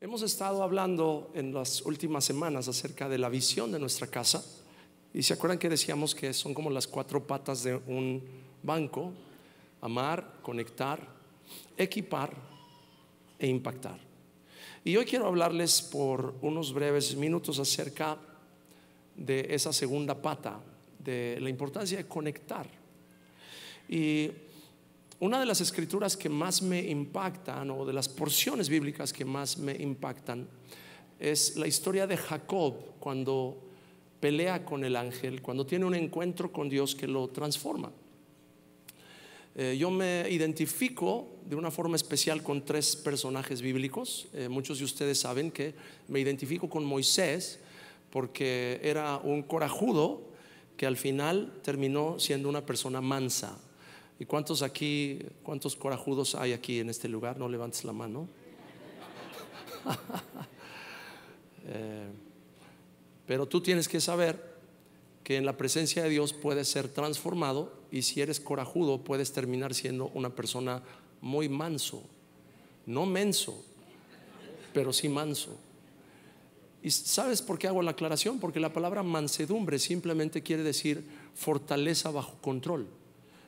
Hemos estado hablando en las últimas semanas acerca de la visión de nuestra casa. Y se acuerdan que decíamos que son como las cuatro patas de un banco: amar, conectar, equipar e impactar. Y hoy quiero hablarles por unos breves minutos acerca de esa segunda pata, de la importancia de conectar. Y una de las escrituras que más me impactan, o de las porciones bíblicas que más me impactan, es la historia de Jacob cuando pelea con el ángel, cuando tiene un encuentro con Dios que lo transforma. Yo me identifico de una forma especial con tres personajes bíblicos. Muchos de ustedes saben que me identifico con Moisés porque era un corajudo que al final terminó siendo una persona mansa. ¿Y cuántos corajudos hay aquí en este lugar? No levantes la mano. Pero tú tienes que saber que en la presencia de Dios puedes ser transformado, y si eres corajudo puedes terminar siendo una persona muy manso. No menso, pero sí manso. ¿Y sabes por qué hago la aclaración? Porque la palabra mansedumbre simplemente quiere decir fortaleza bajo control.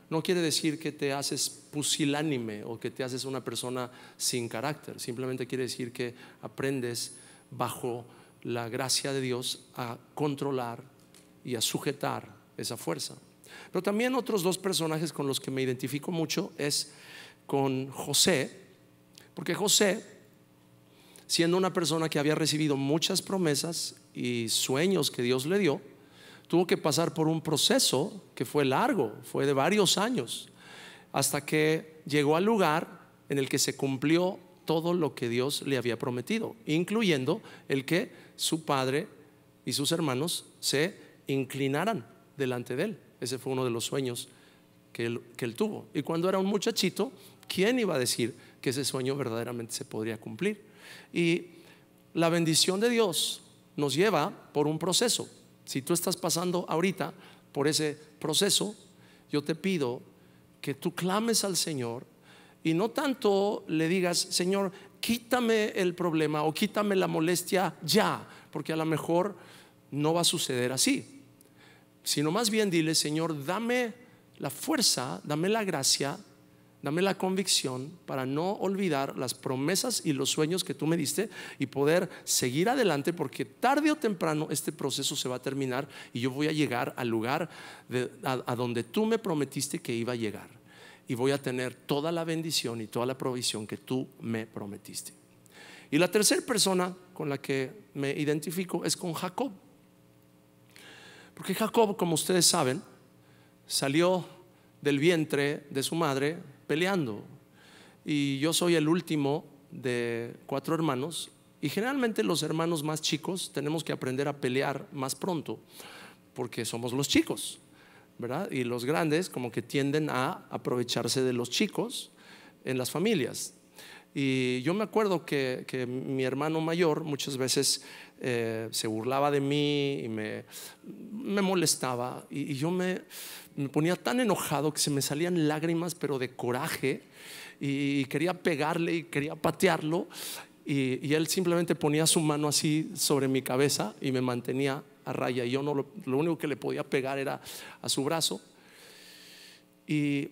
No quiere decir que te haces pusilánime o que te haces una persona sin carácter. Simplemente quiere decir que aprendes bajo la gracia de Dios a controlar y a sujetar esa fuerza. Pero también otros dos personajes con los que me identifico mucho es con José, porque José, siendo una persona que había recibido muchas promesas y sueños que Dios le dio, tuvo que pasar por un proceso que fue largo, fue de varios años, hasta que llegó al lugar en el que se cumplió todo lo que Dios le había prometido, incluyendo el que su padre y sus hermanos se inclinaran delante de él. Ese fue uno de los sueños que él tuvo. Y cuando era un muchachito, ¿quién iba a decir que ese sueño verdaderamente se podría cumplir? Y la bendición de Dios nos lleva por un proceso. Si tú estás pasando ahorita por ese proceso, yo te pido que tú clames al Señor y no tanto le digas: Señor, quítame el problema o quítame la molestia ya, porque a lo mejor no va a suceder así, sino más bien dile: Señor, dame la fuerza, dame la gracia, dame la convicción para no olvidar las promesas y los sueños que tú me diste y poder seguir adelante, porque tarde o temprano este proceso se va a terminar y yo voy a llegar al lugar a donde tú me prometiste que iba a llegar, y voy a tener toda la bendición y toda la provisión que tú me prometiste. Y la tercera persona con la que me identifico es con Jacob, porque Jacob, como ustedes saben, salió del vientre de su madre peleando, y yo soy el último de 4 hermanos, y generalmente los hermanos más chicos tenemos que aprender a pelear más pronto porque somos los chicos, ¿verdad? Y los grandes como que tienden a aprovecharse de los chicos en las familias. Y yo me acuerdo que mi hermano mayor muchas veces se burlaba de mí y me molestaba, y yo me ponía tan enojado que se me salían lágrimas, pero de coraje, y quería pegarle y quería patearlo, y él simplemente ponía su mano así sobre mi cabeza y me mantenía a raya, y yo lo único que le podía pegar era a su brazo. Y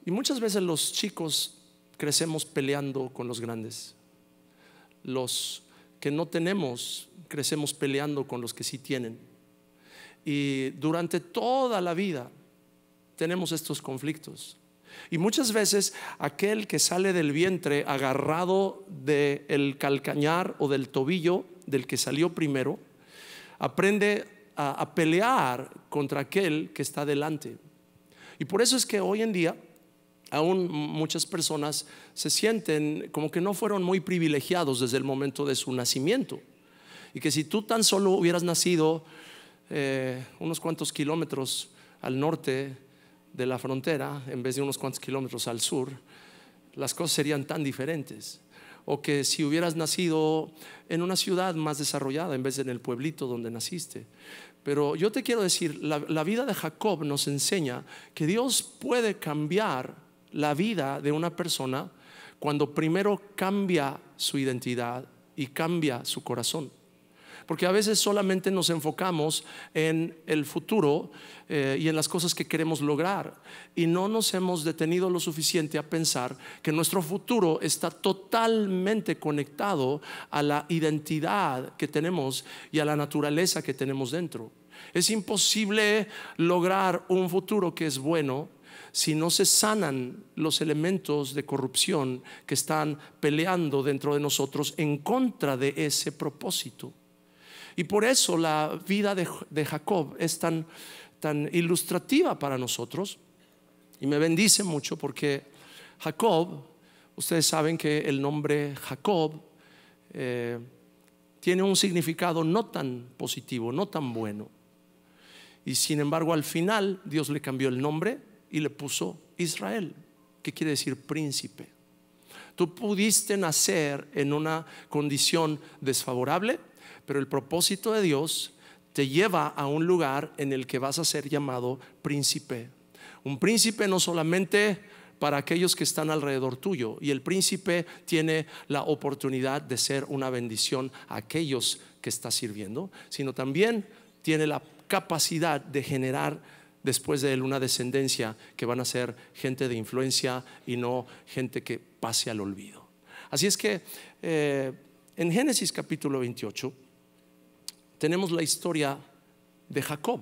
muchas veces los chicos crecemos peleando con los grandes. Los que no tenemos crecemos peleando con los que sí tienen. Y durante toda la vida tenemos estos conflictos. Y muchas veces aquel que sale del vientre agarrado del calcañar o del tobillo del que salió primero, aprende a pelear contra aquel que está delante. Y por eso es que hoy en día aún muchas personas se sienten como que no fueron muy privilegiados desde el momento de su nacimiento, y que si tú tan solo hubieras nacido unos cuantos kilómetros al norte de la frontera en vez de unos cuantos kilómetros al sur, las cosas serían tan diferentes. O que si hubieras nacido en una ciudad más desarrollada en vez de en el pueblito donde naciste. Pero yo te quiero decir, la vida de Jacob nos enseña que Dios puede cambiar la vida de una persona cuando primero cambia su identidad y cambia su corazón. Porque a veces solamente nos enfocamos en el futuro y en las cosas que queremos lograr, y no nos hemos detenido lo suficiente a pensar que nuestro futuro está totalmente conectado a la identidad que tenemos y a la naturaleza que tenemos dentro. Es imposible lograr un futuro que es bueno si no se sanan los elementos de corrupción que están peleando dentro de nosotros en contra de ese propósito. Y por eso la vida de Jacob es tan ilustrativa para nosotros, y me bendice mucho porque Jacob, ustedes saben que el nombre Jacob tiene un significado no tan positivo, no tan bueno. Y sin embargo, al final Dios le cambió el nombre y le puso Israel, que quiere decir príncipe. Tú pudiste nacer en una condición desfavorable, pero el propósito de Dios te lleva a un lugar en el que vas a ser llamado príncipe. Un príncipe no solamente para aquellos que están alrededor tuyo, y el príncipe tiene la oportunidad de ser una bendición a aquellos que está sirviendo, sino también tiene la capacidad de generar después de él una descendencia que van a ser gente de influencia y no gente que pase al olvido. Así es que en Génesis capítulo 28 tenemos la historia de Jacob,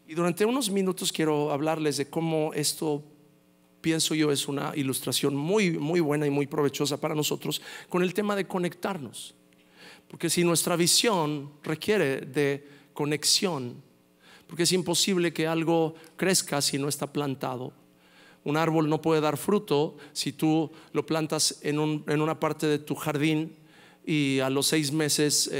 y durante unos minutos quiero hablarles de cómo esto, pienso yo, es una ilustración muy buena y muy provechosa para nosotros con el tema de conectarnos. Porque si nuestra visión requiere de conexión, porque es imposible que algo crezca si no está plantado. Un árbol no puede dar fruto si tú lo plantas en una parte de tu jardín y a los 6 meses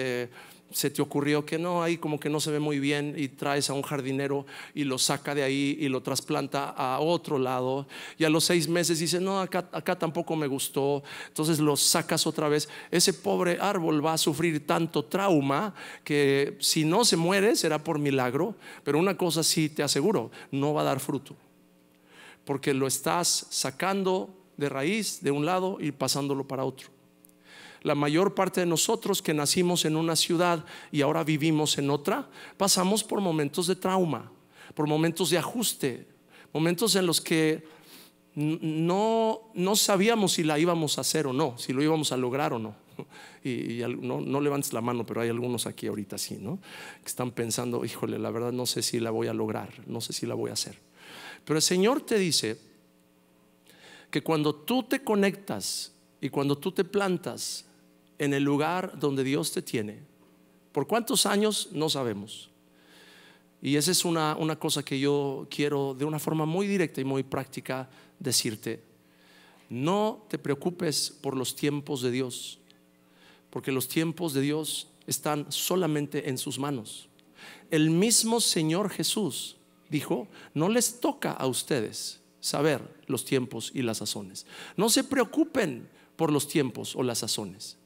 se te ocurrió que no, ahí como que no se ve muy bien, y traes a un jardinero y lo saca de ahí y lo trasplanta a otro lado, y a los 6 meses dice no, acá tampoco me gustó, entonces lo sacas otra vez. Ese pobre árbol va a sufrir tanto trauma que si no se muere será por milagro, pero una cosa sí te aseguro: no va a dar fruto, porque lo estás sacando de raíz de un lado y pasándolo para otro. La mayor parte de nosotros que nacimos en una ciudad y ahora vivimos en otra, pasamos por momentos de trauma, por momentos de ajuste, momentos en los que no sabíamos si la íbamos a hacer o no, si lo íbamos a lograr o no. Y no levantes la mano, pero hay algunos aquí ahorita sí, ¿no? Que están pensando, híjole, la verdad no sé si la voy a lograr, no sé si la voy a hacer. Pero el Señor te dice que cuando tú te conectas y cuando tú te plantas en el lugar donde Dios te tiene, por cuántos años no sabemos, y esa es una cosa que yo quiero de una forma muy directa y muy práctica decirte: no te preocupes por los tiempos de Dios, porque los tiempos de Dios están solamente en sus manos. El mismo Señor Jesús dijo: no les toca a ustedes saber los tiempos y las sazones. No se preocupen por los tiempos o las sazones.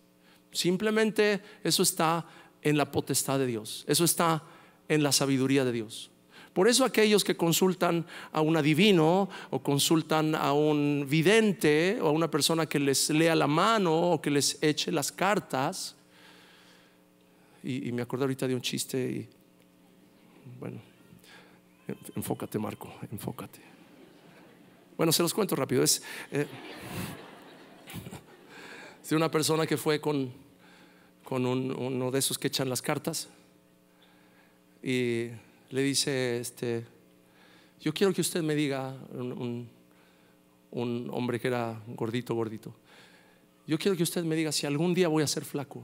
Simplemente eso está en la potestad de Dios, eso está en la sabiduría de Dios. Por eso aquellos que consultan a un adivino o consultan a un vidente o a una persona que les lea la mano o que les eche las cartas, y me acordé ahorita de un chiste y bueno, enfócate, Marco, enfócate. Bueno, se los cuento rápido. Es de una persona que fue con uno de esos que echan las cartas y le dice: yo quiero que usted me diga, un hombre que era gordito, yo quiero que usted me diga si algún día voy a ser flaco.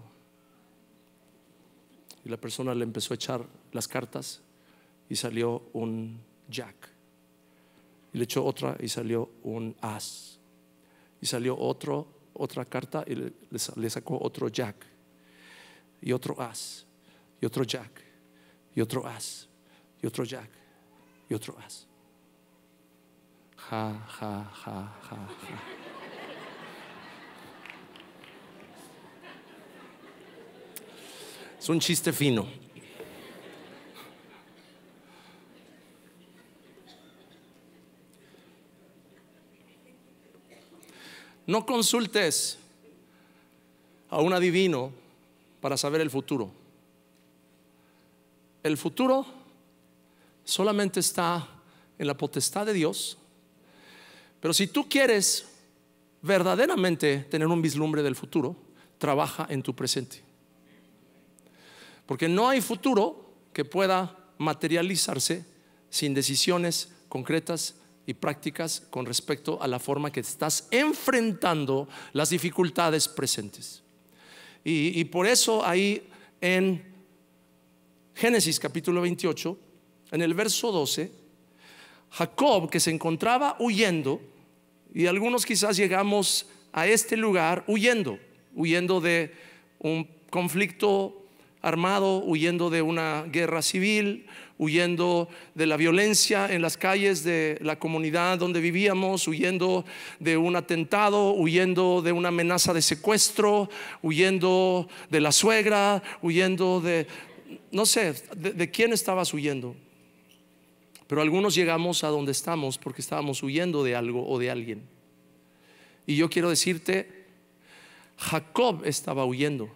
Y la persona le empezó a echar las cartas y salió un jack, y le echó otra y salió un as, y salió otra carta y le sacó otro jack, y otro as, y otro jack, y otro as, y otro jack, y otro as. Ja, ja, ja, ja, ja. Es un chiste fino. No consultes a un adivino para saber el futuro. El futuro solamente está en la potestad de Dios. Pero si tú quieres verdaderamente tener un vislumbre del futuro, trabaja en tu presente. Porque no hay futuro que pueda materializarse sin decisiones concretas y prácticas con respecto a la forma que estás enfrentando las dificultades presentes. Y por eso ahí en Génesis capítulo 28, en el verso 12, Jacob, que se encontraba huyendo, y algunos quizás llegamos a este lugar huyendo de un conflicto armado, huyendo de una guerra civil, huyendo de la violencia en las calles de la comunidad donde vivíamos, huyendo de un atentado, huyendo de una amenaza de secuestro, huyendo de la suegra, huyendo de, no sé, de quién estabas huyendo. Pero algunos llegamos a donde estamos porque estábamos huyendo de algo o de alguien. Y yo quiero decirte, Jacob estaba huyendo.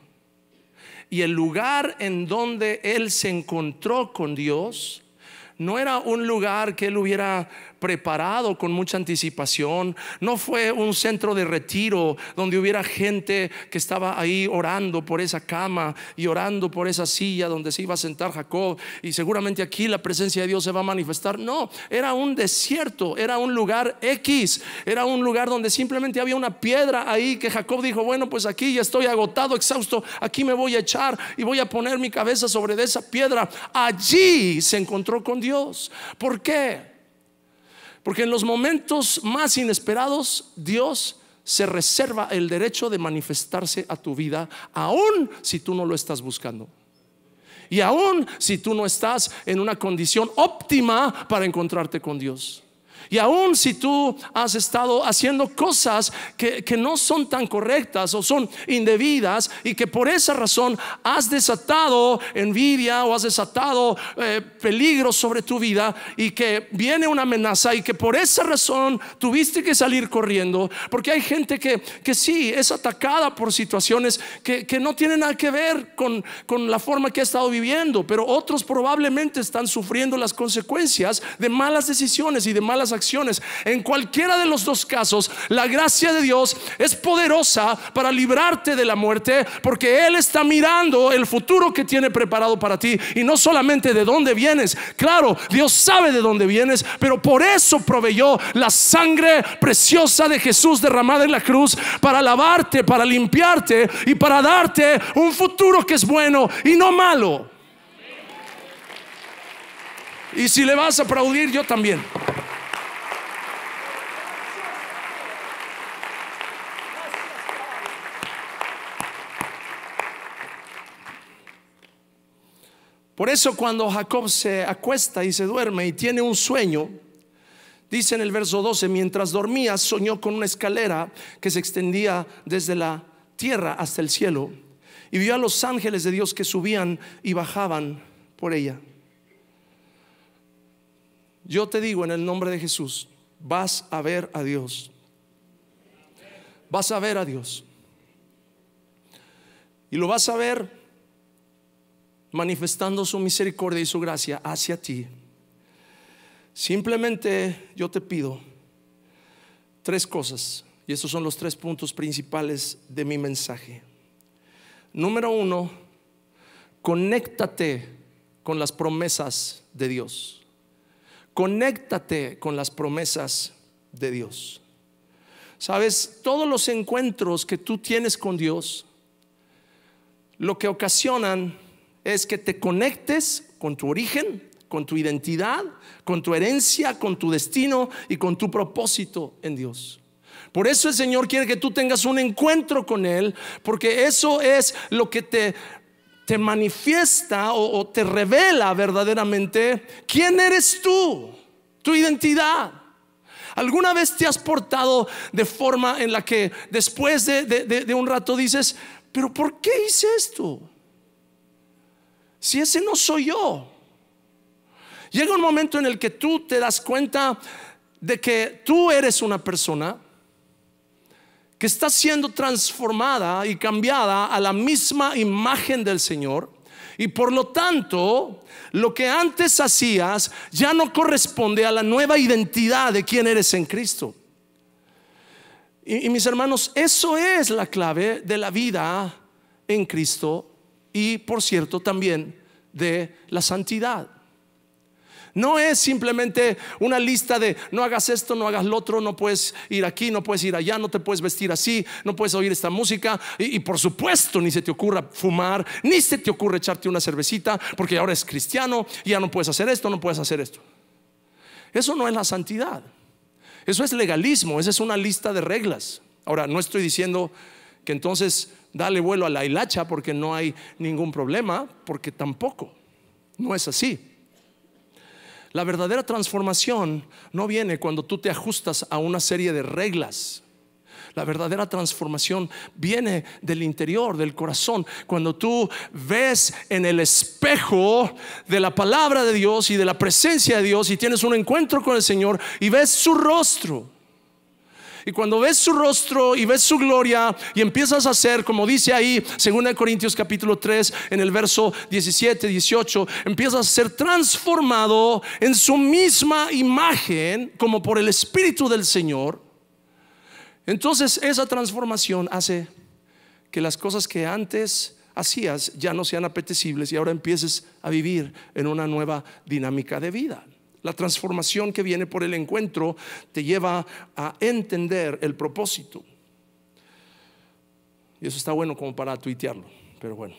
Y el lugar en donde él se encontró con Dios no era un lugar que él hubiera preparado con mucha anticipación. No fue un centro de retiro donde hubiera gente que estaba ahí orando por esa cama y orando por esa silla donde se iba a sentar Jacob, y seguramente aquí la presencia de Dios se va a manifestar. No, era un desierto, era un lugar X, era un lugar donde simplemente había una piedra ahí que Jacob dijo: bueno, pues aquí ya estoy agotado, exhausto, aquí me voy a echar y voy a poner mi cabeza sobre de esa piedra. Allí se encontró con Dios. ¿Por qué? Porque en los momentos más inesperados Dios se reserva el derecho de manifestarse a tu vida, aun si tú no lo estás buscando, y aun si tú no estás en una condición óptima para encontrarte con Dios, y aun si tú has estado haciendo cosas que no son tan correctas o son indebidas, y que por esa razón has desatado envidia o has desatado peligros sobre tu vida, y que viene una amenaza y que por esa razón tuviste que salir corriendo. Porque hay gente que sí es atacada por situaciones que no tienen nada que ver con la forma que ha estado viviendo, pero otros probablemente están sufriendo las consecuencias de malas decisiones y de malas acciones. En cualquiera de los dos casos, la gracia de Dios es poderosa para librarte de la muerte, porque Él está mirando el futuro que tiene preparado para ti, y no solamente de dónde vienes. Claro, Dios sabe de dónde vienes, pero por eso proveyó la sangre preciosa de Jesús derramada en la cruz, para lavarte, para limpiarte y para darte un futuro que es bueno y no malo. Y si le vas a aplaudir, yo también. Por eso cuando Jacob se acuesta y se duerme y tiene un sueño, dice en el verso 12: mientras dormía soñó con una escalera que se extendía desde la tierra hasta el cielo, y vio a los ángeles de Dios que subían y bajaban por ella. Yo te digo en el nombre de Jesús, vas a ver a Dios. Vas a ver a Dios, y lo vas a ver manifestando su misericordia y su gracia hacia ti. Simplemente yo te pido tres cosas, y estos son los tres puntos principales de mi mensaje. Número uno, conéctate con las promesas de Dios. Conéctate con las promesas de Dios. Sabes, todos los encuentros que tú tienes con Dios, lo que ocasionan es que te conectes con tu origen, con tu identidad, con tu herencia, con tu destino y con tu propósito en Dios. Por eso el Señor quiere que tú tengas un encuentro con Él, porque eso es lo que te manifiesta o te revela verdaderamente quién eres tú, tu identidad. ¿Alguna vez te has portado de forma en la que después de un rato dices: pero ¿por qué hice esto? Si ese no soy yo. Llega un momento en el que tú te das cuenta de que tú eres una persona que está siendo transformada y cambiada a la misma imagen del Señor, y por lo tanto lo que antes hacías ya no corresponde a la nueva identidad de quién eres en Cristo. Y mis hermanos, eso es la clave de la vida en Cristo y, por cierto, también de la santidad. No es simplemente una lista de no hagas esto, no hagas lo otro, no puedes ir aquí, no puedes ir allá, no te puedes vestir así, no puedes oír esta música, y por supuesto ni se te ocurra fumar, ni se te ocurre echarte una cervecita, porque ahora es cristiano y ya no puedes hacer esto, no puedes hacer esto. Eso no es la santidad. Eso es legalismo, esa es una lista de reglas. Ahora, no estoy diciendo que entonces dale vuelo a la hilacha porque no hay ningún problema, porque tampoco, no es así. La verdadera transformación no viene cuando tú te ajustas a una serie de reglas. La verdadera transformación viene del interior, del corazón, cuando tú ves en el espejo de la palabra de Dios y de la presencia de Dios y tienes un encuentro con el Señor y ves su rostro. Y cuando ves su rostro y ves su gloria y empiezas a hacer, como dice ahí 2 Corintios capítulo 3 en el verso 17, 18, empiezas a ser transformado en su misma imagen como por el Espíritu del Señor. Entonces esa transformación hace que las cosas que antes hacías ya no sean apetecibles y ahora empieces a vivir en una nueva dinámica de vida. La transformación que viene por el encuentro te lleva a entender el propósito. Y eso está bueno como para tuitearlo, pero bueno.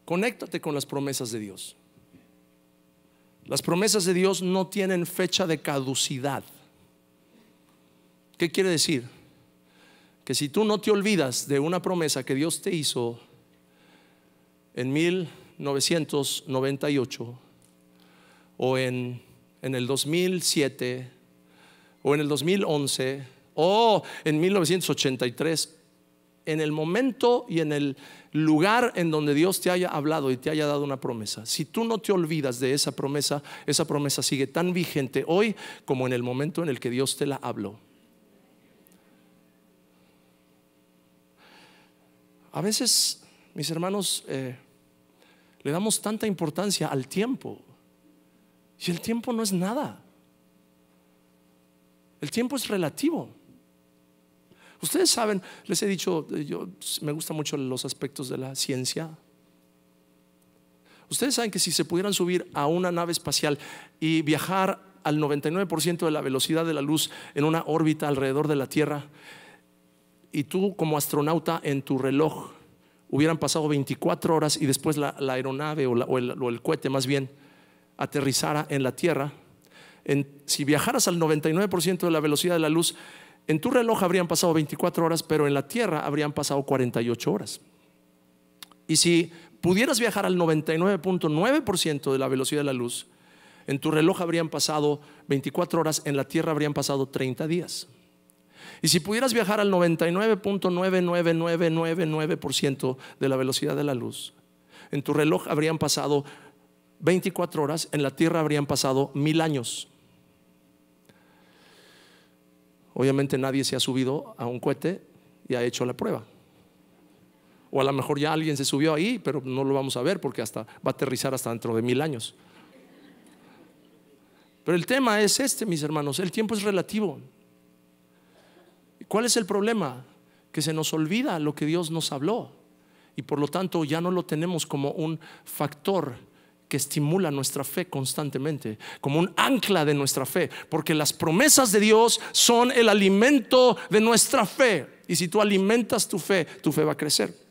Conéctate con las promesas de Dios. Las promesas de Dios no tienen fecha de caducidad. ¿Qué quiere decir? Que si tú no te olvidas de una promesa que Dios te hizo en 1998 o en el 2007 o en el 2011 o en 1983, en el momento y en el lugar en donde Dios te haya hablado y te haya dado una promesa, si tú no te olvidas de esa promesa sigue tan vigente hoy como en el momento en el que Dios te la habló. A veces, mis hermanos, le damos tanta importancia al tiempo. Y el tiempo no es nada. El tiempo es relativo. Ustedes saben, les he dicho, me gustan mucho los aspectos de la ciencia. Ustedes saben que si se pudieran subir a una nave espacial y viajar al 99% de la velocidad de la luz en una órbita alrededor de la Tierra, y tú como astronauta en tu reloj hubieran pasado 24 horas y después la aeronave o el cohete más bien aterrizara en la Tierra, si viajaras al 99% de la velocidad de la luz, en tu reloj habrían pasado 24 horas, pero en la Tierra habrían pasado 48 horas. Y si pudieras viajar al 99.9% de la velocidad de la luz, en tu reloj habrían pasado 24 horas, en la Tierra habrían pasado 30 días. Y si pudieras viajar al 99.99999% de la velocidad de la luz, en tu reloj habrían pasado 24 horas, en la Tierra habrían pasado 1000 años. Obviamente nadie se ha subido a un cohete y ha hecho la prueba. O a lo mejor ya alguien se subió ahí, pero no lo vamos a ver porque va a aterrizar hasta dentro de 1000 años. Pero el tema es este, mis hermanos, el tiempo es relativo. ¿Cuál es el problema? Que se nos olvida lo que Dios nos habló y por lo tanto ya no lo tenemos como un factor que estimula nuestra fe constantemente, como un ancla de nuestra fe, porque las promesas de Dios son el alimento de nuestra fe, y si tú alimentas tu fe va a crecer.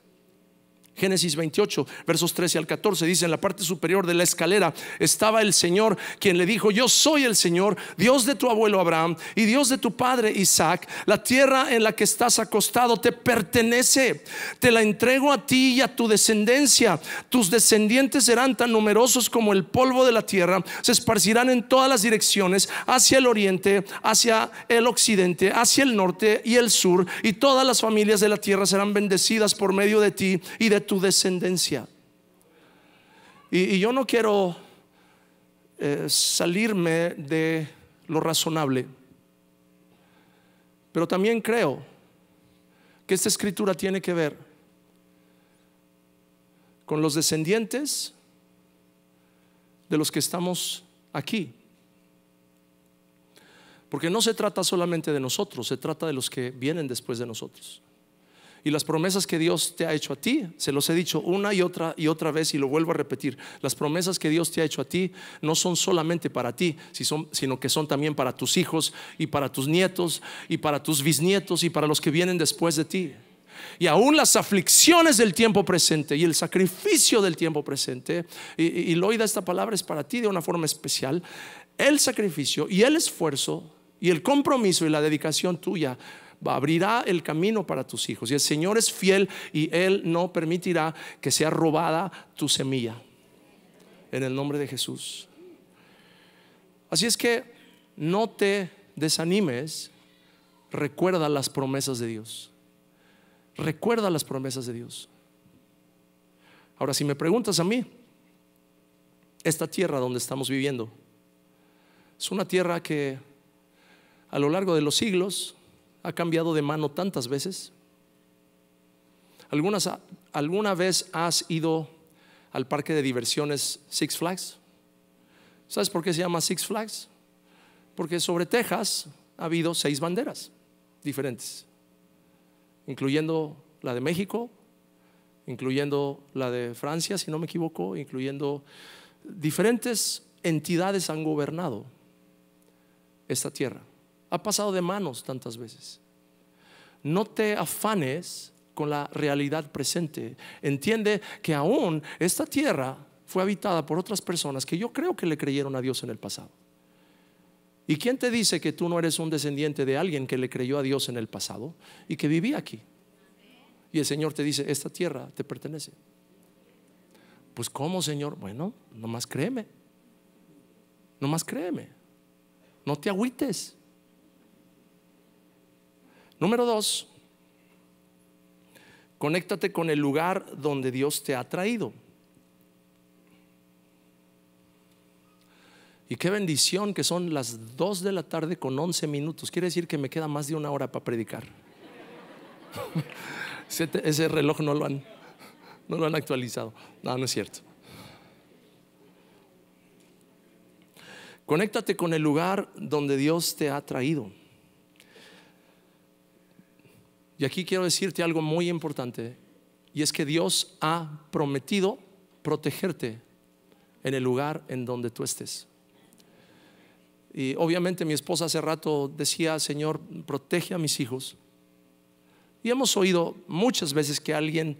Génesis 28 versos 13 al 14 dice: en la parte superior de la escalera estaba el Señor, quien le dijo: yo soy el Señor, Dios de tu abuelo Abraham y Dios de tu padre Isaac. La tierra en la que estás acostado te pertenece, te la entrego a ti y a tu descendencia. Tus descendientes serán tan numerosos como el polvo de la tierra, se esparcirán en todas las direcciones, hacia el oriente, hacia el occidente, hacia el norte y el sur, y todas las familias de la tierra serán bendecidas por medio de ti y de tu descendencia. Y yo no quiero salirme de lo razonable, Pero también creo que esta escritura tiene que ver con los descendientes de los que estamos aquí. Porque no se trata solamente de nosotros, se trata de los que vienen después de nosotros. Y las promesas que Dios te ha hecho a ti, se los he dicho una y otra vez y lo vuelvo a repetir, las promesas que Dios te ha hecho a ti no son solamente para ti, sino que son también para tus hijos y para tus nietos y para tus bisnietos y para los que vienen después de ti. Y aún las aflicciones del tiempo presente y el sacrificio del tiempo presente, y lo oída, esta palabra es para ti de una forma especial. El sacrificio y el esfuerzo y el compromiso y la dedicación tuya abrirá el camino para tus hijos. Y el Señor es fiel y Él no permitirá que sea robada tu semilla, en el nombre de Jesús. Así es que no te desanimes. Recuerda las promesas de Dios. Recuerda las promesas de Dios. Ahora, si me preguntas a mí, esta tierra donde estamos viviendo es una tierra que a lo largo de los siglos ha cambiado de mano tantas veces. ¿Alguna vez has ido al parque de diversiones Six Flags? ¿Sabes por qué se llama Six Flags? Porque sobre Texas ha habido 6 banderas diferentes, incluyendo la de México, incluyendo la de Francia, si no me equivoco, incluyendo diferentes entidades han gobernado esta tierra. Ha pasado de manos tantas veces. No te afanes con la realidad presente. Entiende que aún esta tierra fue habitada por otras personas que yo creo que le creyeron a Dios en el pasado. ¿Y quién te dice que tú no eres un descendiente de alguien que le creyó a Dios en el pasado y que vivía aquí? Y el Señor te dice: esta tierra te pertenece. Pues ¿cómo, Señor? Bueno, nomás créeme. Nomás créeme. No te agüites. Número 2, conéctate con el lugar donde Dios te ha traído. Y qué bendición que son las 2 de la tarde con 11 minutos. Quiere decir que me queda más de 1 hora para predicar. Ese reloj no lo han actualizado. No es cierto. Conéctate con el lugar donde Dios te ha traído. Y aquí quiero decirte algo muy importante, y es que Dios ha prometido protegerte en el lugar en donde tú estés. Y obviamente mi esposa hace rato decía: Señor, protege a mis hijos. Y hemos oído muchas veces que alguien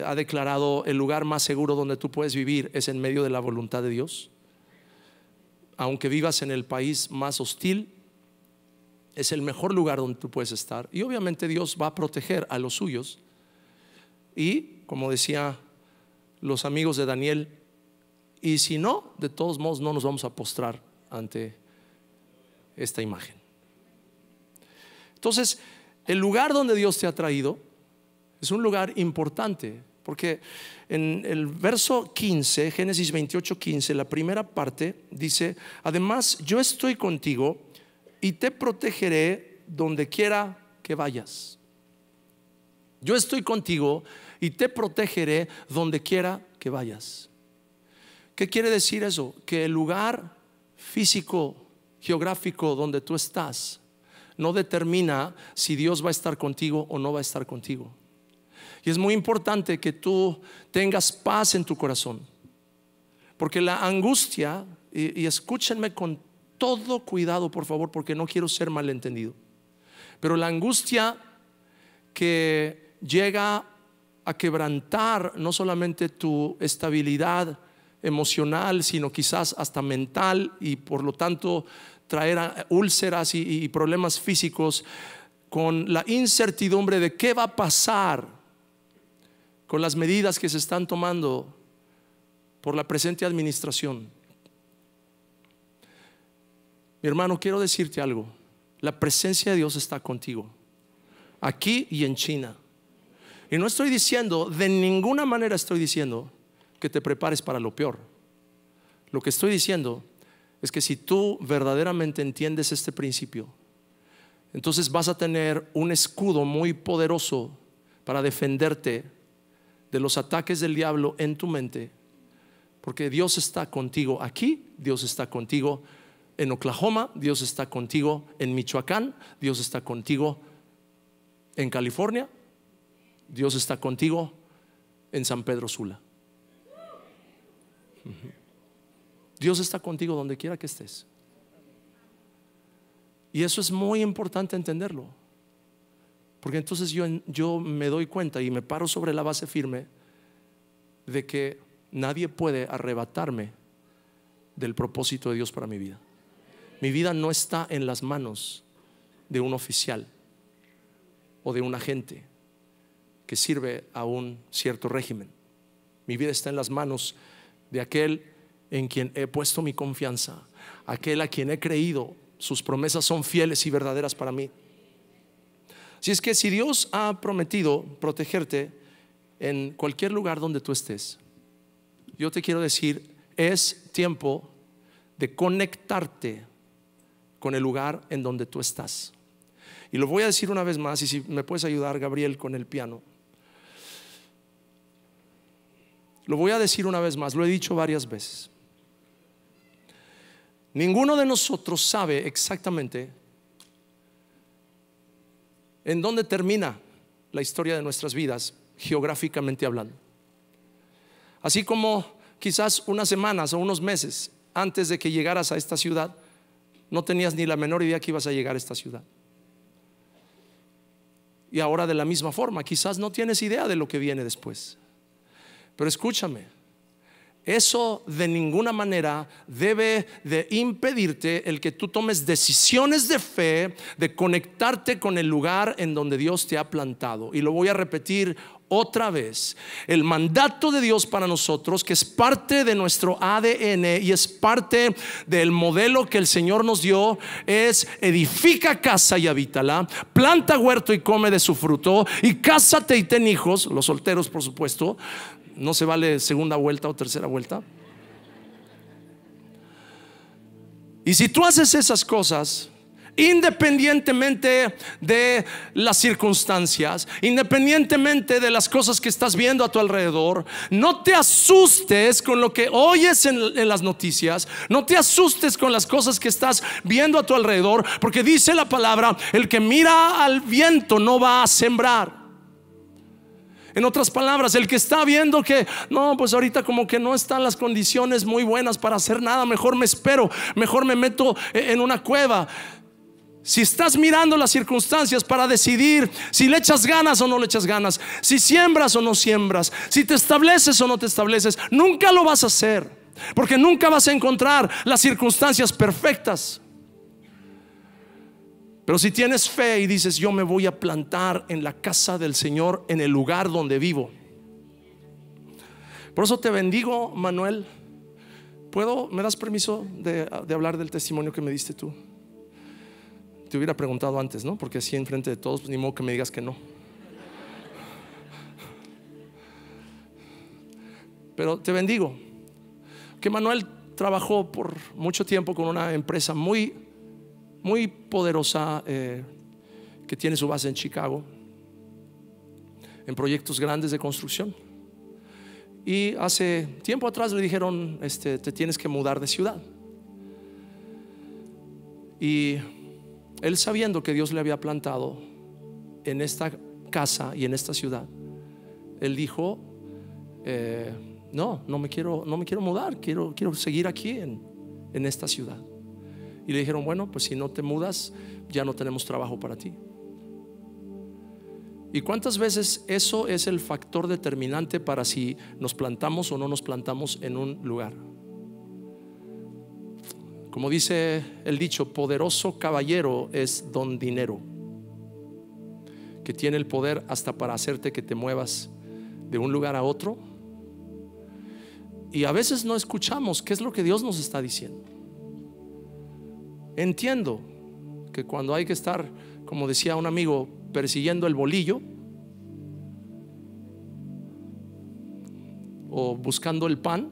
ha declarado: el lugar más seguro donde tú puedes vivir es en medio de la voluntad de Dios. Aunque vivas en el país más hostil, es el mejor lugar donde tú puedes estar. Y obviamente Dios va a proteger a los suyos. Y como decía los amigos de Daniel, y si no, de todos modos no nos vamos a postrar ante esta imagen. Entonces, el lugar donde Dios te ha traído es un lugar importante, porque en el verso 15, Génesis 28:15, la primera parte dice: además yo estoy contigo y te protegeré donde quiera que vayas. Yo estoy contigo y te protegeré donde quiera que vayas. ¿Qué quiere decir eso? Que el lugar físico, geográfico donde tú estás no determina si Dios va a estar contigo o no va a estar contigo. Y es muy importante que tú tengas paz en tu corazón, porque la angustia, y escúchenme con todo cuidado por favor, porque no quiero ser malentendido, pero la angustia que llega a quebrantar no solamente tu estabilidad emocional, sino quizás hasta mental, y por lo tanto traer úlceras y problemas físicos, con la incertidumbre de qué va a pasar con las medidas que se están tomando por la presente administración. Mi hermano, quiero decirte algo: la presencia de Dios está contigo, aquí y en China. Y no estoy diciendo, de ninguna manera estoy diciendo que te prepares para lo peor. Lo que estoy diciendo es que si tú verdaderamente entiendes este principio entonces vas a tener un escudo muy poderoso para defenderte de los ataques del diablo en tu mente, porque Dios está contigo aquí, Dios está contigo en Oklahoma, Dios está contigo en Michoacán, Dios está contigo en California, Dios está contigo en San Pedro Sula. Dios está contigo donde quiera que estés. Y eso es muy importante entenderlo, porque entonces yo me doy cuenta y me paro sobre la base firme de que nadie puede arrebatarme del propósito de Dios para mi vida. Mi vida no está en las manos de un oficial o de un agente que sirve a un cierto régimen. Mi vida está en las manos de aquel en quien he puesto mi confianza, aquel a quien he creído. Sus promesas son fieles y verdaderas para mí. Así es que si Dios ha prometido protegerte en cualquier lugar donde tú estés, yo te quiero decir, es tiempo de conectarte con el lugar en donde tú estás. Y lo voy a decir una vez más, y si me puedes ayudar, Gabriel, con el piano. Lo voy a decir una vez más, lo he dicho varias veces. Ninguno de nosotros sabe exactamente en dónde termina la historia de nuestras vidas, geográficamente hablando. Así como quizás unas semanas o unos meses antes de que llegaras a esta ciudad, no tenías ni la menor idea que ibas a llegar a esta ciudad. Y ahora de la misma forma, quizás no tienes idea de lo que viene después. Pero escúchame, eso de ninguna manera debe de impedirte el que tú tomes decisiones de fe, de conectarte con el lugar en donde Dios te ha plantado. Y lo voy a repetir otra vez: el mandato de Dios para nosotros, que es parte de nuestro ADN y es parte del modelo que el Señor nos dio, es: edifica casa y habítala, planta huerto y come de su fruto, y cásate y ten hijos. Los solteros, por supuesto, no se vale segunda vuelta o tercera vuelta. Y si tú haces esas cosas, independientemente de las circunstancias, independientemente de las cosas que estás viendo a tu alrededor, no te asustes con lo que oyes en las noticias, no te asustes con las cosas que estás viendo a tu alrededor, porque dice la palabra: el que mira al viento no va a sembrar. En otras palabras, el que está viendo que no, pues ahorita como que no están las condiciones muy buenas para hacer nada, mejor me espero, mejor me meto en una cueva. Si estás mirando las circunstancias para decidir si le echas ganas o no le echas ganas, si siembras o no siembras, si te estableces o no te estableces, nunca lo vas a hacer, porque nunca vas a encontrar las circunstancias perfectas. Pero si tienes fe y dices: yo me voy a plantar en la casa del Señor, en el lugar donde vivo. Por eso te bendigo, Manuel. ¿Me das permiso de hablar del testimonio que me diste tú? Te hubiera preguntado antes, ¿no? Porque así enfrente de todos, pues, ni modo que me digas que no. Pero te bendigo. Que Manuel trabajó por mucho tiempo con una empresa muy poderosa, que tiene su base en Chicago, en proyectos grandes de construcción. Y hace tiempo atrás le dijeron: te tienes que mudar de ciudad. Y él, sabiendo que Dios le había plantado en esta casa y en esta ciudad, él dijo: no me quiero mudar, quiero seguir aquí en esta ciudad. Y le dijeron: bueno, pues si no te mudas, ya no tenemos trabajo para ti. ¿Y cuántas veces eso es el factor determinante para si nos plantamos o no nos plantamos en un lugar? Como dice el dicho: poderoso caballero es don dinero, que tiene el poder hasta para hacerte que te muevas de un lugar a otro. Y a veces no escuchamos qué es lo que Dios nos está diciendo. Entiendo que cuando hay que estar, como decía un amigo, persiguiendo el bolillo o buscando el pan,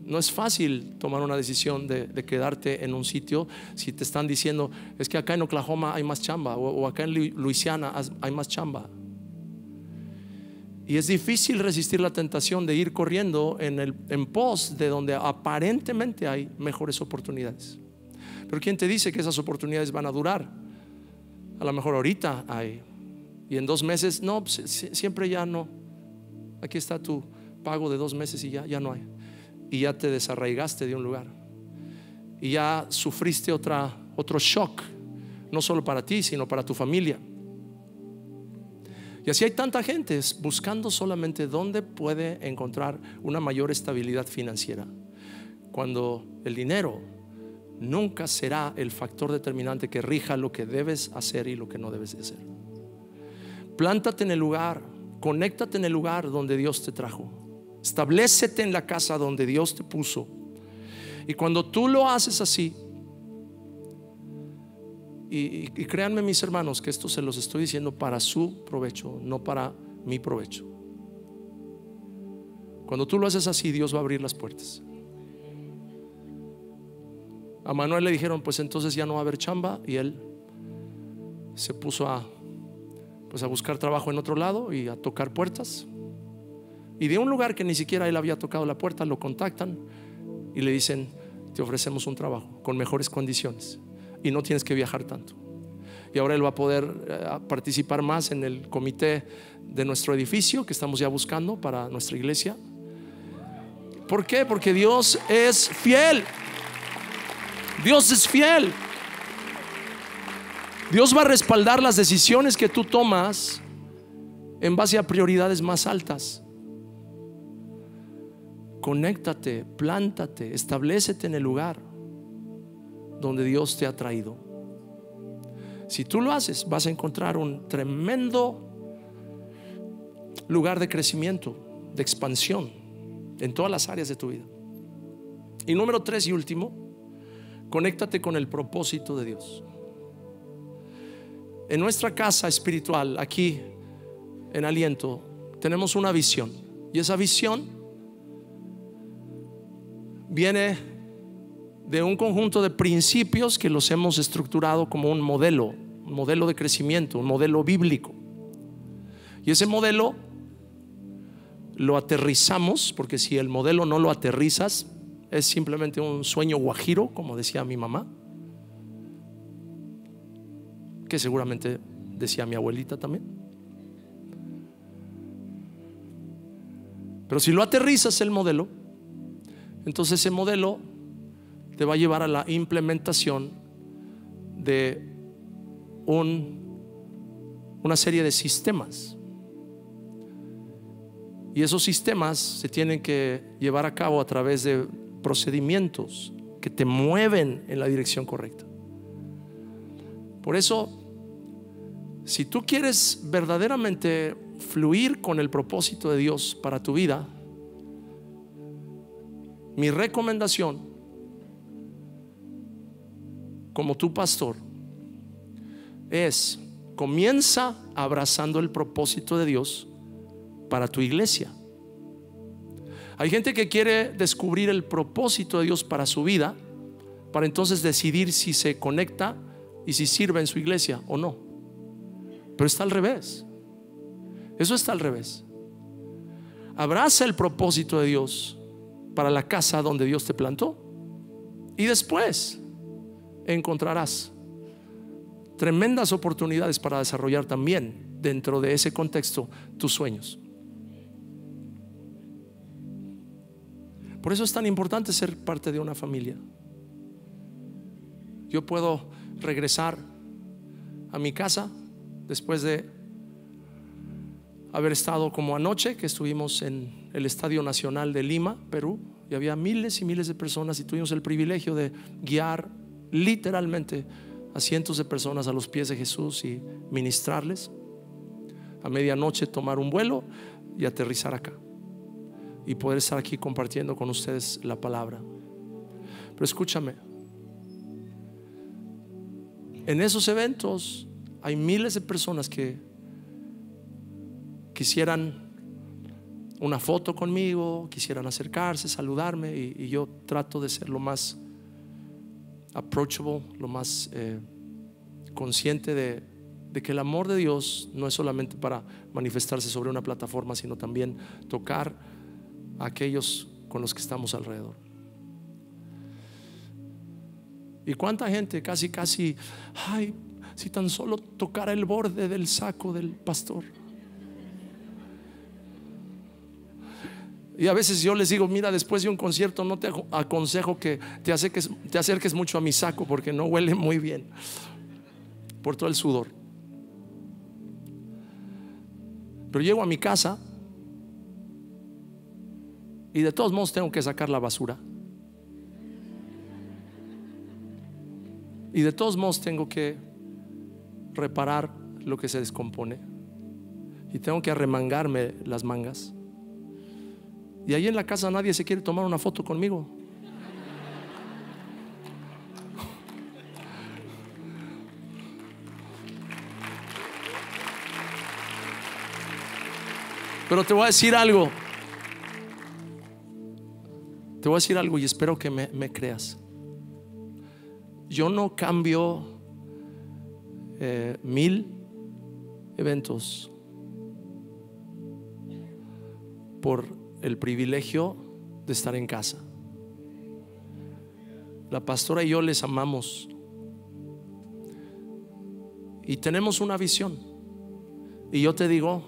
No es fácil tomar una decisión de quedarte en un sitio si te están diciendo es que acá en Oklahoma hay más chamba, o acá en Luisiana hay más chamba. Y es difícil resistir la tentación de ir corriendo en pos de donde aparentemente hay mejores oportunidades. Pero ¿quién te dice que esas oportunidades van a durar? A lo mejor ahorita hay, y en 2 meses no, pues, siempre ya no. Aquí está tu pago de 2 meses y ya no hay. Y ya te desarraigaste de un lugar y ya sufriste otro shock, no solo para ti, sino para tu familia. Y así hay tanta gente buscando solamente dónde puede encontrar una mayor estabilidad financiera, cuando el dinero nunca será el factor determinante que rija lo que debes hacer y lo que no debes de hacer. Plántate en el lugar, conéctate en el lugar donde Dios te trajo, establécete en la casa donde Dios te puso. Y cuando tú lo haces así, y créanme mis hermanos que esto se los estoy diciendo para su provecho, no para mi provecho. Cuando tú lo haces así, Dios va a abrir las puertas. A Manuel le dijeron pues entonces ya no va a haber chamba, y él se puso a buscar trabajo en otro lado y a tocar puertas. Y de un lugar que ni siquiera él había tocado la puerta, lo contactan y le dicen: te ofrecemos un trabajo con mejores condiciones y no tienes que viajar tanto. Y ahora él va a poder participar más en el comité de nuestro edificio que estamos ya buscando para nuestra iglesia. ¿Por qué? Porque Dios es fiel. Dios es fiel. Dios va a respaldar las decisiones que tú tomas en base a prioridades más altas. Conéctate, plántate, establécete en el lugar donde Dios te ha traído. Si tú lo haces, vas a encontrar un tremendo lugar de crecimiento, de expansión en todas las áreas de tu vida. Y número 3 y último, conéctate con el propósito de Dios. En nuestra casa espiritual, aquí en Aliento, tenemos una visión, y esa visión viene de un conjunto de principios que los hemos estructurado como un modelo de crecimiento, un modelo bíblico. Y ese modelo lo aterrizamos, porque si el modelo no lo aterrizas, es simplemente un sueño guajiro, como decía mi mamá, que seguramente decía mi abuelita también. Pero si lo aterrizas el modelo, entonces ese modelo te va a llevar a la implementación de una serie de sistemas. Y esos sistemas se tienen que llevar a cabo a través de procedimientos que te mueven en la dirección correcta. Por eso, si tú quieres verdaderamente fluir con el propósito de Dios para tu vida, mi recomendación como tu pastor es: comienza abrazando el propósito de Dios para tu iglesia. Hay gente que quiere descubrir el propósito de Dios para su vida, para entonces decidir si se conecta y si sirve en su iglesia o no. Pero está al revés. Eso está al revés. Abraza el propósito de Dios para la casa donde Dios te plantó, y después encontrarás tremendas oportunidades para desarrollar también dentro de ese contexto tus sueños. Por eso es tan importante ser parte de una familia. Yo puedo regresar a mi casa después de haber estado, como anoche que estuvimos en el Estadio Nacional de Lima, Perú, y había miles y miles de personas, y tuvimos el privilegio de guiar literalmente a cientos de personas a los pies de Jesús y ministrarles. A medianoche tomar un vuelo y aterrizar acá y poder estar aquí compartiendo con ustedes la palabra. Pero escúchame, en esos eventos hay miles de personas que quisieran una foto conmigo, quisieran acercarse, saludarme, y yo trato de ser lo más approachable, lo más consciente de que el amor de Dios no es solamente para manifestarse sobre una plataforma, sino también tocar a aquellos con los que estamos alrededor. Y cuánta gente casi, ay, si tan solo tocara el borde del saco del pastor. Y a veces yo les digo, mira, después de un concierto no te aconsejo que te acerques mucho a mi saco, porque no huele muy bien por todo el sudor. Pero llego a mi casa y de todos modos tengo que sacar la basura, y de todos modos tengo que reparar lo que se descompone, y tengo que arremangarme las mangas. Y ahí en la casa nadie se quiere tomar una foto conmigo. Pero te voy a decir algo. Te voy a decir algo y espero que me creas. Yo no cambio 1000 eventos por el privilegio de estar en casa. La pastora y yo les amamos y tenemos una visión, y yo te digo,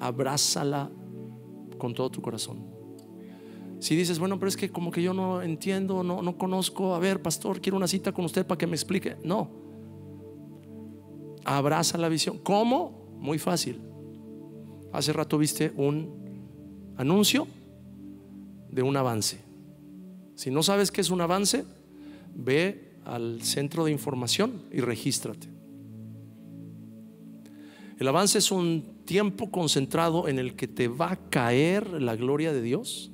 abrázala con todo tu corazón. Si dices, bueno, pero es que como que yo no entiendo, no conozco, a ver, pastor, quiero una cita con usted para que me explique. No, abraza la visión. ¿Cómo? Muy fácil. Hace rato viste un anuncio de un avance. Si no sabes qué es un avance, ve al centro de información y regístrate. El avance es un tiempo concentrado en el que te va a caer la gloria de Dios,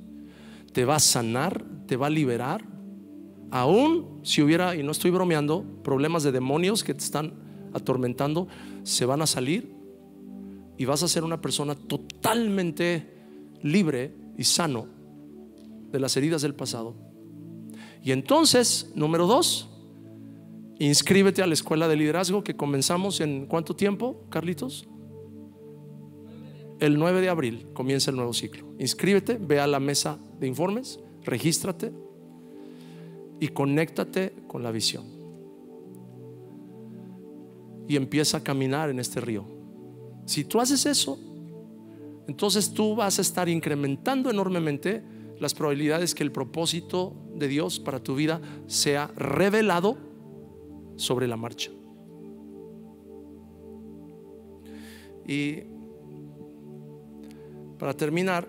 te va a sanar, te va a liberar. Aún si hubiera, y no estoy bromeando, problemas de demonios que te están atormentando, se van a salir y vas a ser una persona totalmente libre y sano de las heridas del pasado. Y entonces, número 2, inscríbete a la escuela de liderazgo que comenzamos en ¿cuánto tiempo, Carlitos? El 9 de abril comienza el nuevo ciclo. Inscríbete, ve a la mesa de informes, regístrate y conéctate con la visión. Y empieza a caminar en este río. Si tú haces eso, entonces tú vas a estar incrementando enormemente las probabilidades que el propósito de Dios para tu vida sea revelado sobre la marcha. Y para terminar,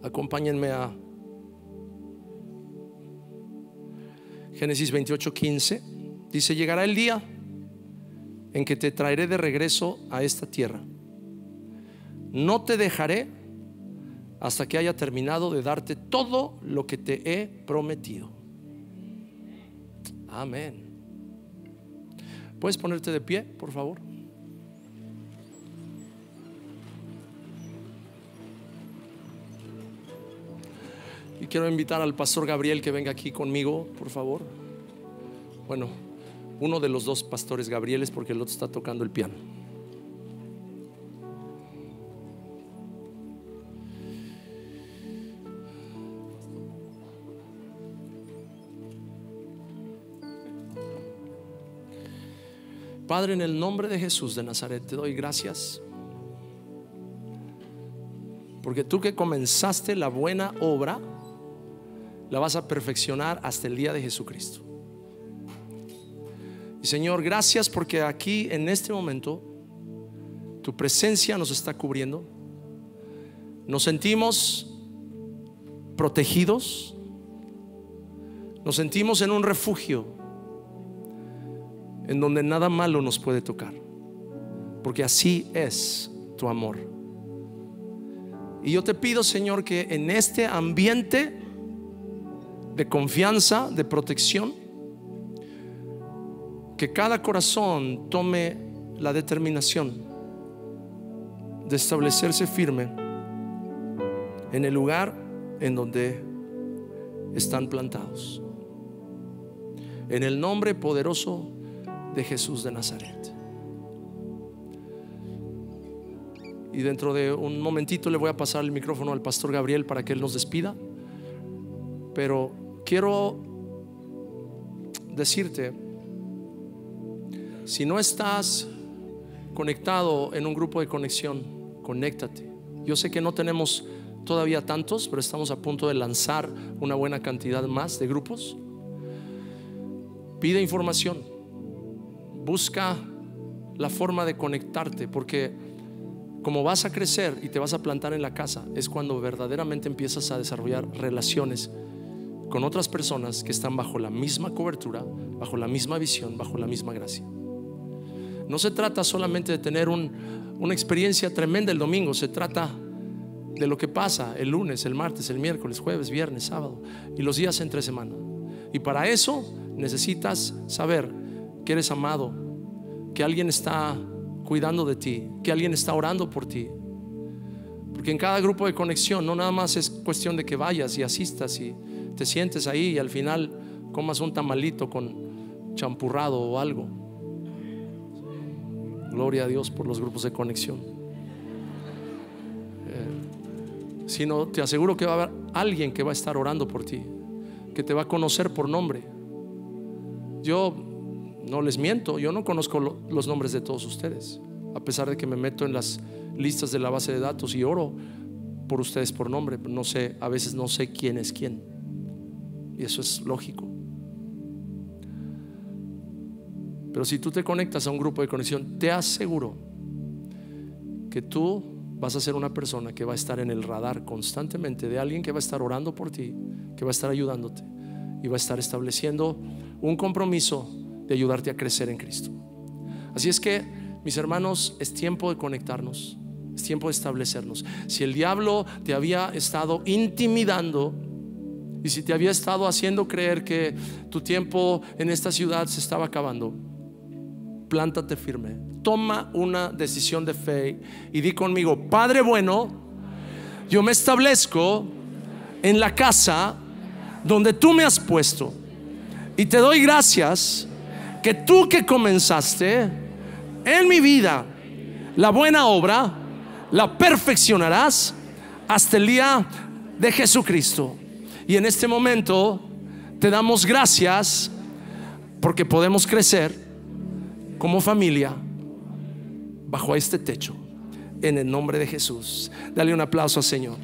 acompáñenme a Génesis 28:15. Dice: llegará el día en que te traeré de regreso a esta tierra. No te dejaré hasta que haya terminado de darte todo lo que te he prometido. Amén. ¿Puedes ponerte de pie, por favor? Y quiero invitar al pastor Gabriel que venga aquí conmigo, por favor. Bueno, uno de los dos pastores Gabrieles, porque el otro está tocando el piano. Padre, en el nombre de Jesús de Nazaret, te doy gracias, porque tú que comenzaste la buena obra, la vas a perfeccionar hasta el día de Jesucristo. Y Señor, gracias porque aquí en este momento tu presencia nos está cubriendo. Nos sentimos protegidos, nos sentimos en un refugio en donde nada malo nos puede tocar, porque así es tu amor. Y yo te pido, Señor, que en este ambiente de confianza, de protección, que cada corazón tome la determinación de establecerse firme en el lugar en donde están plantados, en el nombre poderoso de Jesús de Nazaret. Y dentro de un momentito le voy a pasar el micrófono al pastor Gabriel para que él nos despida. Pero quiero decirte, si no estás conectado en un grupo de conexión, conéctate. Yo sé que no tenemos todavía tantos, pero estamos a punto de lanzar una buena cantidad más de grupos. Pide información, busca la forma de conectarte, porque como vas a crecer y te vas a plantar en la casa, es cuando verdaderamente empiezas a desarrollar relaciones con otras personas que están bajo la misma cobertura, bajo la misma visión, bajo la misma gracia. No se trata solamente de tener una experiencia tremenda el domingo, se trata de lo que pasa el lunes, el martes, el miércoles, jueves, viernes, sábado y los días entre semana. Y para eso necesitas saber que eres amado, que alguien está cuidando de ti, que alguien está orando por ti. Porque en cada grupo de conexión no nada más es cuestión de que vayas y asistas y te sientes ahí y al final comas un tamalito con champurrado o algo. Gloria a Dios por los grupos de conexión. Sino te aseguro que va a haber alguien que va a estar orando por ti, que te va a conocer por nombre. Yo no les miento, yo no conozco los nombres de todos ustedes, a pesar de que me meto en las listas de la base de datos y oro por ustedes por nombre. No sé, a veces no sé quién es quién, y eso es lógico. Pero si tú te conectas a un grupo de conexión, te aseguro que tú vas a ser una persona que va a estar en el radar constantemente de alguien que va a estar orando por ti, que va a estar ayudándote y va a estar estableciendo un compromiso de ayudarte a crecer en Cristo. Así es que, mis hermanos, es tiempo de conectarnos, es tiempo de establecernos. Si el diablo te había estado intimidando y si te había estado haciendo creer que tu tiempo en esta ciudad se estaba acabando, plántate firme, toma una decisión de fe y di conmigo: Padre bueno, yo me establezco en la casa donde tú me has puesto y te doy gracias que tú que comenzaste en mi vida la buena obra la perfeccionarás hasta el día de Jesucristo. Y en este momento te damos gracias porque podemos crecer como familia bajo este techo, en el nombre de Jesús. Dale un aplauso al Señor.